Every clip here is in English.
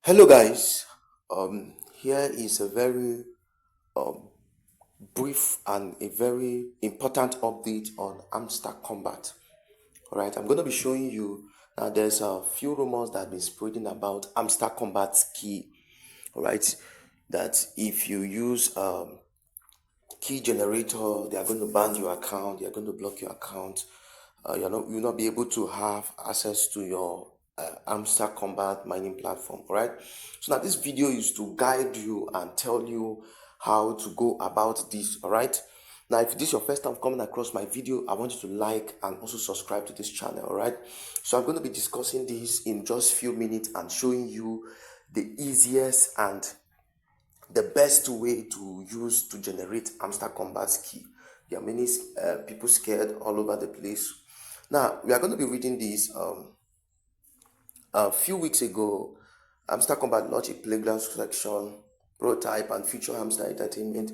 Hello, guys. Here is a very um, brief and a very important update on Amstar Combat. All right, I'm going to be showing you now. There's a few rumors that have been spreading about Amstar Combat's key. All right, that if you use key generator, they are going to ban your account. They are going to block your account. You'll not be able to have access to your Amstar Combat mining platform. All right. So now this video is to guide you and tell you how to go about this. All right. Now, if this is your first time coming across my video, I want you to like and also subscribe to this channel. All right. So I'm going to be discussing this in just few minutes and showing you the easiest and the best way to use to generate Amstar Combat's key. There are many people scared all over the place. Now, we are going to be reading this. A few weeks ago, Amstar Combat launched a playground section, prototype, and feature Amstar Entertainment.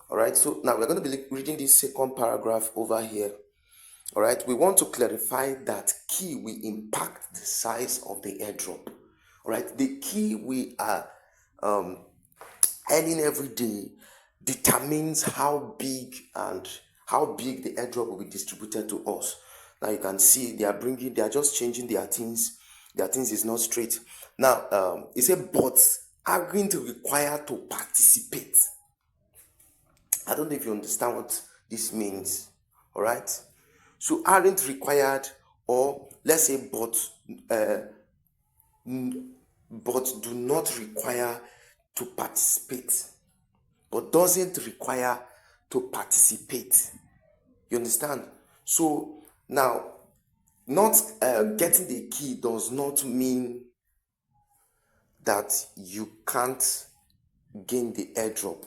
All right, so now we're going to be reading this second paragraph over here. All right, we want to clarify that key will impact the size of the airdrop. All right, the key we are earning every day determines how big the airdrop will be distributed to us. Now you can see they are just changing their things. Their things is not straight. Now it said bots are going to require to participate. I don't know if you understand what this means. All right. So aren't required, or let's say bots do not require to participate, but doesn't require to participate. You understand? So now, not getting the key does not mean that you can't gain the airdrop.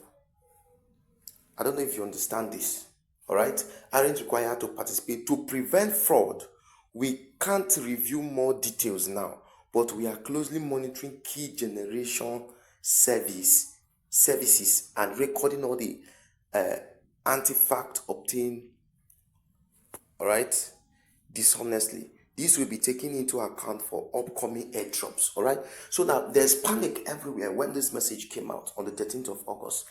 I don't know if you understand this. All right, aren't required to participate. To prevent fraud, we can't review more details now, but we are closely monitoring key generation services and recording all the artifact obtained, all right, dishonestly. This will be taken into account for upcoming airdrops. All right, so now there's panic everywhere when this message came out on the 13th of August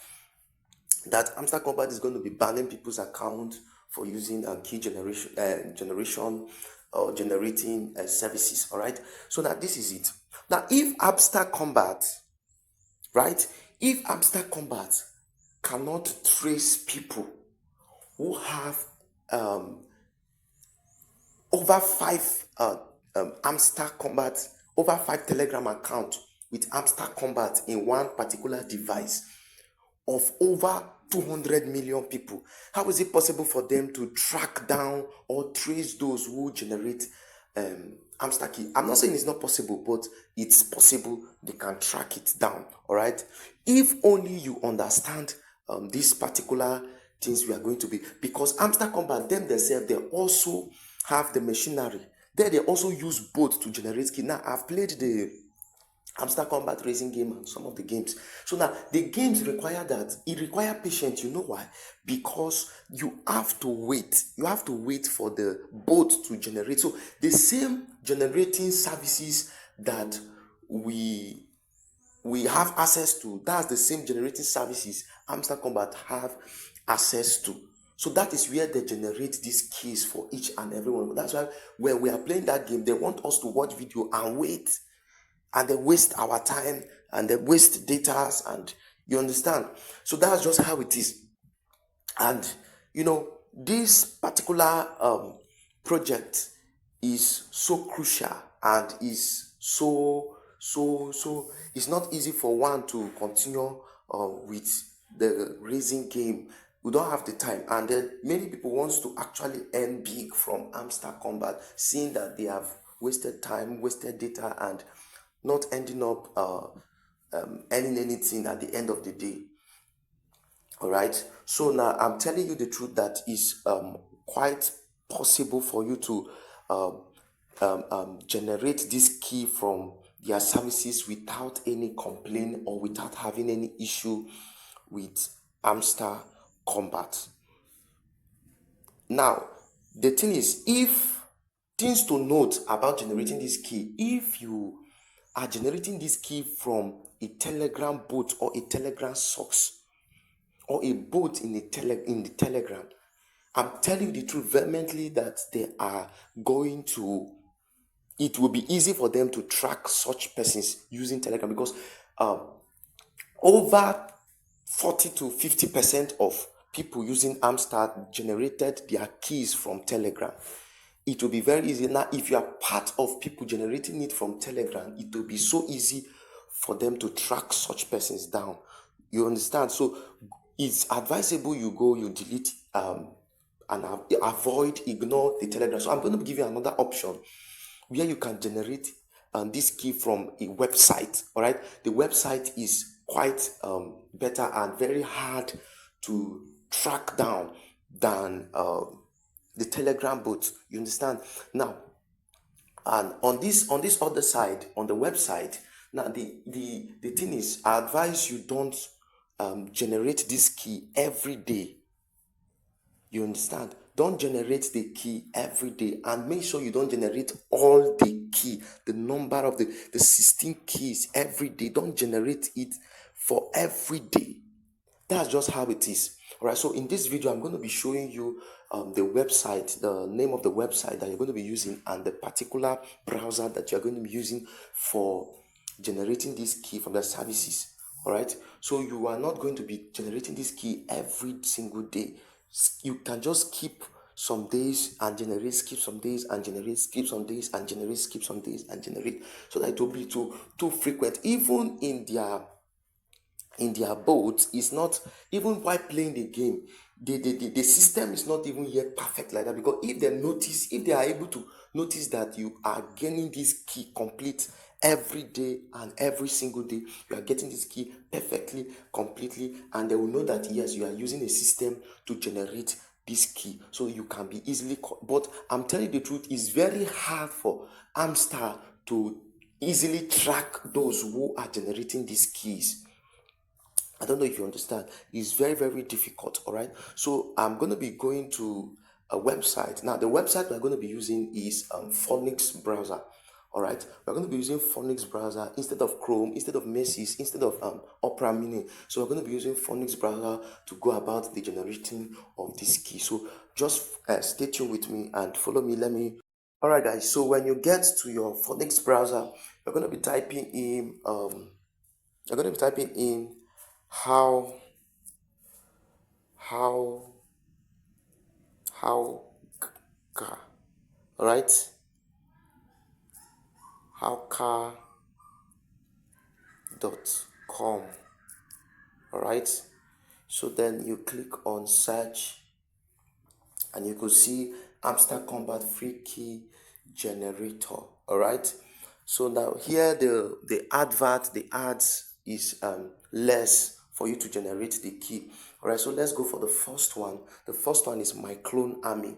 that Amstar Combat is going to be banning people's account for using key generation or generating services. All right, so now this is it. Now, if Amstar Combat, right, if Amstar Combat cannot trace people who have over five Amstar Combat, over 5 Telegram accounts with Amstar Combat in one particular device of over 200 million people, how is it possible for them to track down or trace those who generate Amstar key? I'm not saying it's not possible, but it's possible. They can track it down. All right, if only you understand these particular things we are going to be, because Amstar Combat themselves, they also have the machinery. They also use both to generate key. Now, I've played the Amstar Combat racing game and some of the games. So now the games require that. It require patience. You know why? Because you have to wait. You have to wait for the boat to generate. So the same generating services that we have access to, that's the same generating services Amstar Combat have access to. So that is where they generate these keys for each and every one. That's why when we are playing that game, they want us to watch video and wait, and they waste our time and they waste data, and you understand. So that's just how it is. And this particular project is so crucial and is so it's not easy for one to continue with the racing game. We don't have the time, and then many people wants to actually earn big from Amstar Combat, seeing that they have wasted time, wasted data, and not ending up earning anything at the end of the day. All right, so now I'm telling you the truth that is quite possible for you to generate this key from their services without any complaint or without having any issue with Amstar Combat. Now, the thing is, if things to note about generating this key, if you are generating this key from a Telegram bot or a Telegram source or a bot in the Telegram, I'm telling you the truth vehemently that they are going to, it will be easy for them to track such persons using Telegram, because over 40 to 50% of people using Amstar generated their keys from Telegram. It will be very easy. Now, if you are part of people generating it from Telegram, it will be so easy for them to track such persons down. You understand? So it's advisable you go, you delete and avoid, ignore the Telegram. So I'm going to give you another option where you can generate this key from a website. All right, the website is quite better and very hard to track down than the Telegram bot. You understand? Now, and on this other side, on the website, now the thing is, I advise you don't generate this key every day. You understand? Don't generate the key every day, and make sure you don't generate all the key, the number of the 16 keys every day. Don't generate it for every day. That's just how it is. All right. So in this video, I'm going to be showing you the website, the name of the website that you're going to be using, and the particular browser that you're going to be using for generating this key from the services. All right. So you are not going to be generating this key every single day. You can just keep some days and generate, skip some days and generate, skip some days and generate, skip some days and generate, so that it will be too frequent. Even in their boats, is not even while playing the game, the system is not even yet perfect like that, because if they are able to notice that you are getting this key complete every day and every single day, you are getting this key perfectly, completely, and they will know that yes, you are using a system to generate this key, so you can be easily but I'm telling you the truth, it's very hard for Amstar to easily track those who are generating these keys. I don't know if you understand. It's very, very difficult. All right. So I'm going to be going to a website. Now, the website we're going to be using is Phonics browser. All right. We're going to be using Phonics browser instead of Chrome, instead of Macy's, instead of Opera Mini. So we're going to be using Phonics browser to go about the generating of this key. So just stay tuned with me and follow me. All right, guys. So when you get to your Phonics browser, you're going to be typing in how how how car, all right, howcar.com. All right, so then you click on search, and you could see Amstar Combat free key generator. All right, so now here the ads is less for you to generate the key. All right, so let's go for the first one. The first one is My Clone Army.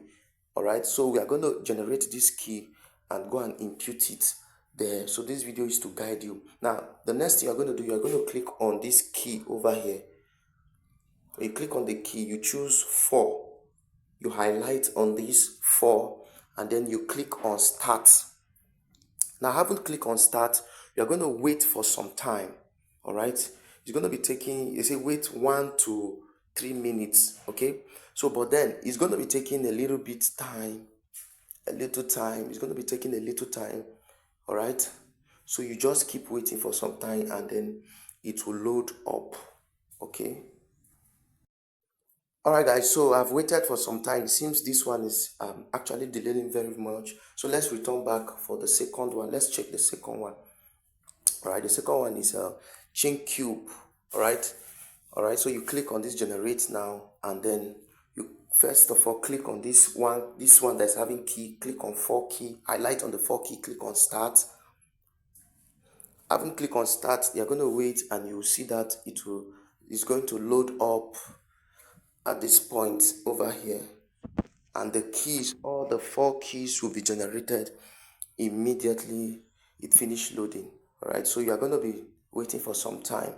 All right, so we are going to generate this key and go and impute it there. So this video is to guide you. Now the next thing you're going to do, you're going to click on this key over here. You click on the key, you choose 4, you highlight on this 4, and then you click on start. Now, having clicked on start, you're going to wait for some time. All right, it's going to be taking, you say wait 1 to 3 minutes. Okay, so but then it's going to be taking a little bit time, it's going to be taking a little time. All right, so you just keep waiting for some time, and then it will load up. Okay. All right, guys, so I've waited for some time. It seems this one is actually delaying very much. So let's return back for the second one. Let's check the second one. All right, the second one is Chain Cube. All right, so you click on this generate now, and then you first of all click on this one that's having key. Click on 4 key, highlight on the 4 key, click on start. Having click on start, you're going to wait, and you'll see that it's going to load up at this point over here, and the keys, all the 4 keys will be generated immediately it finished loading. All right, so you are going to be waiting for some time.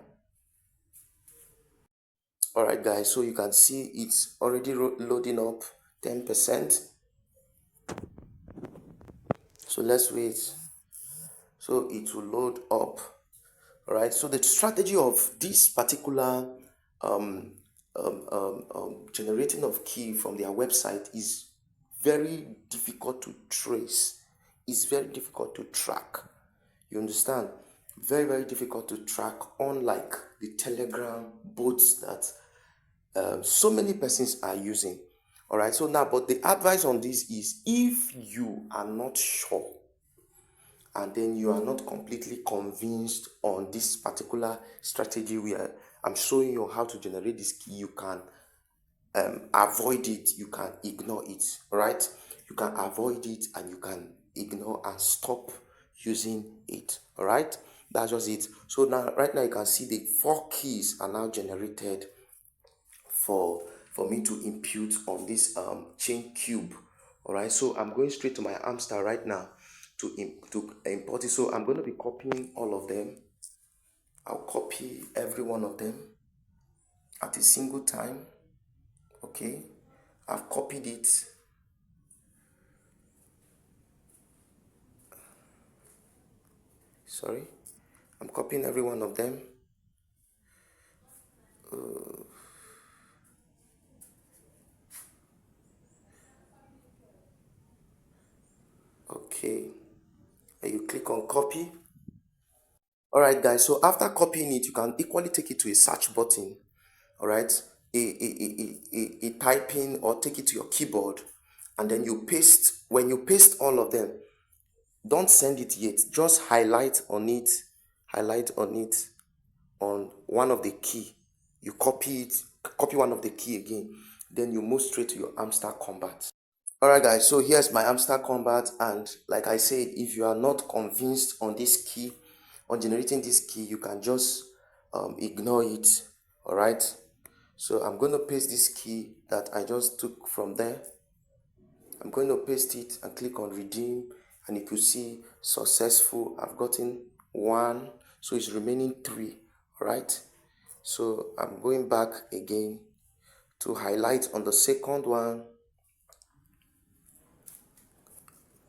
All right, guys, so you can see it's already loading up 10%. So let's wait. So it will load up. All right. So the strategy of this particular generating of key from their website is very difficult to trace. It's very difficult to track. You understand? Very, very difficult to track, unlike the Telegram bots that so many persons are using. All right. So now, but the advice on this is, if you are not sure and then you are not completely convinced on this particular strategy where I'm showing you how to generate this key, you can avoid it, you can ignore it. Right? You can avoid it and you can ignore and stop using it. All right, that's just it. So now, right now, you can see the 4 keys are now generated for me to impute on this chain cube. All right, so I'm going straight to my Amstar right now to import it. So I'm going to be copying all of them. I'll copy every one of them at a single time. Okay, I've copied it. Sorry, I'm copying every one of them. Okay, and you click on copy. All right, guys, so after copying it, you can equally take it to a search button. All right, a typing, or take it to your keyboard, and then you paste. When you paste all of them, don't send it yet, just highlight on it on one of the key. You copy it, copy one of the key again, then you move straight to your Amstar Combat. All right, guys, so here's my Amstar Combat, and like I said, if you are not convinced on this key, on generating this key, you can just ignore it. All right, so I'm going to paste this key that I just took from there. I'm going to paste it and click on redeem, and you can see successful. I've gotten 1, so it's remaining 3. All right, so I'm going back again to highlight on the second one,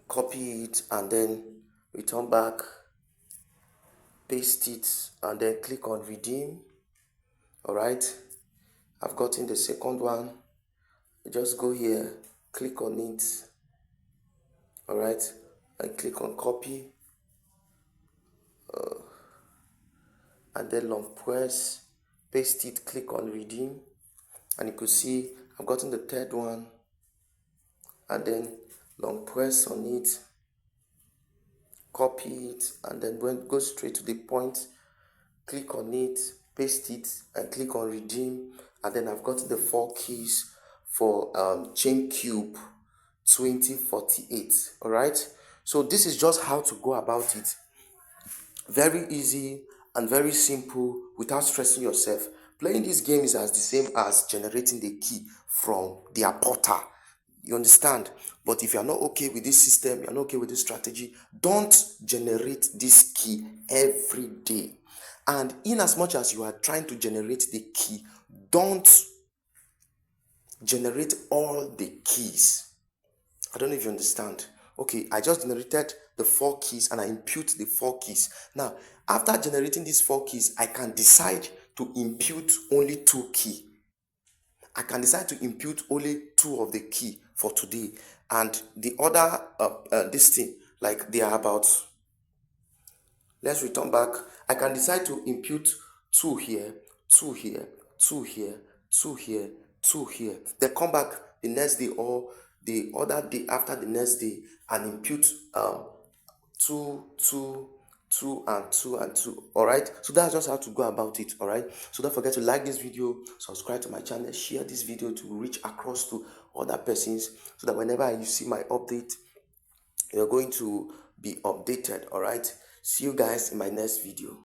copy it, and then return back, paste it, and then click on redeem. All right, I've gotten the second one. Just go here, click on it. All right, and click on copy, and then long press, paste it, click on redeem, and you could see I've gotten the third one, and then long press on it, copy it, and then go straight to the point, click on it, paste it, and click on redeem, and then I've got the 4 keys for chain cube 2048. All right, so this is just how to go about it. Very easy and very simple, without stressing yourself. Playing this game is as the same as generating the key from their portal. You understand? But if you're not okay with this system, you're not okay with this strategy, don't generate this key every day. And in as much as you are trying to generate the key, don't generate all the keys. I don't know if you understand. Okay, I just generated the 4 keys and I impute the 4 keys. Now, after generating these 4 keys, I can decide to impute only 2 keys. I can decide to impute only 2 of the key for today, and the other this thing, like they are about, let's return back. I can decide to impute 2 here, 2 here, 2 here, 2 here, 2 here, then come back the next day or the other day after the next day and impute 2, 2, 2, and 2, and 2. All right, so that's just how to go about it. All right, so don't forget to like this video, subscribe to my channel, share this video to reach across to other persons, so that whenever you see my update, you're going to be updated. All right, see you guys in my next video.